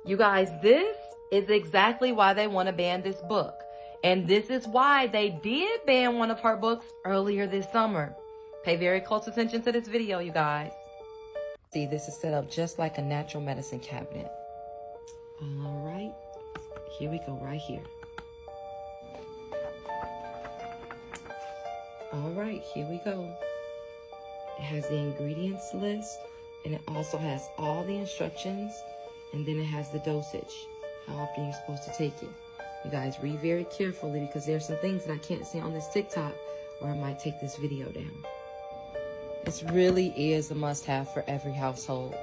You guys, this is exactly why they want to ban this book. And this is why they did ban one of her books earlier this summer. Pay very close attention to this video, you guys. See, this is set up just like a natural medicine cabinet. All right, here we go, right here. All right, here we go. It has the ingredients list, and it also has all the instructions, and then it has the dosage, how often you're supposed to take it. You guys read very carefully because there's some things that I can't say on this TikTok or I might take this video down. This really is a must-have for every household.